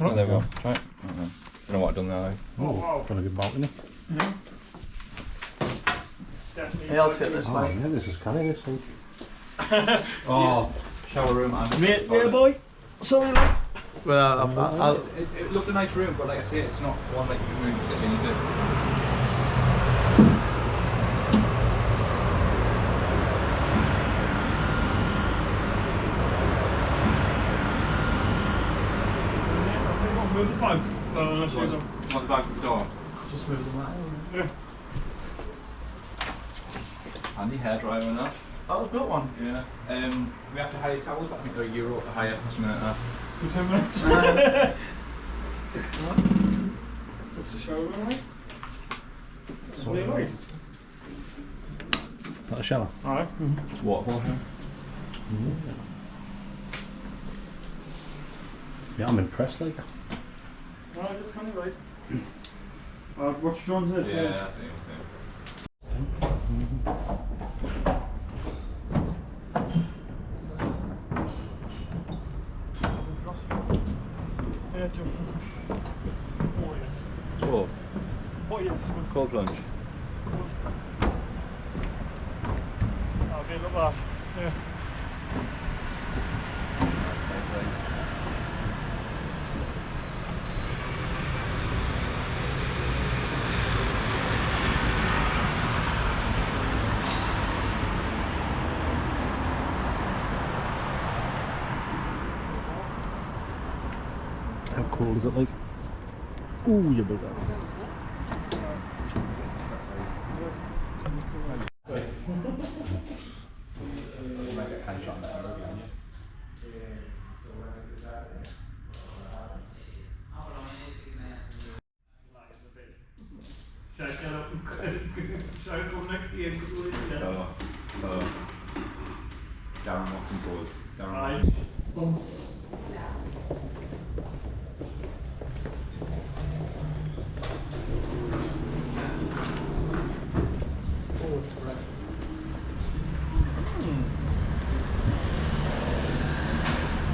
Oh, there we go. Try it. Don't know what I've done there. Oh, wow. Got a good balcony. Yeah. Definitely. Hey, I'll take this Oh, one. yeah, this is canny, this thing. Oh, shower room and Mate, yeah, boy. Sorry, lad. Well, I'll It looked a nice room, but like I say, it's not one that you can really sit in, is it? Move the bags. Let's use them. Want the bags at the door? just move them out. Yeah. Handy hairdryer and that. Oh, I've got one. Yeah. We have to hire towels, but I think they're €1 to hire for something like that. For 10 minutes. What's the shower room like? So, What do you like? Not a shower. Alright. It's waterfall here. Yeah, I'm impressed, like. Alright, that's kind of right. What's John's head? Yeah, that's it. Yeah, John. Oh, yes. Oh, Oh, yes. cold plunge. Okay, look at that. Yeah. That's nice, right? How cool is it, like? Ooh, you big ass. You might get a hand shot in that area behind you. Shall I come next to you and go in there? Darren Watson goes. Darren Aye. Watson.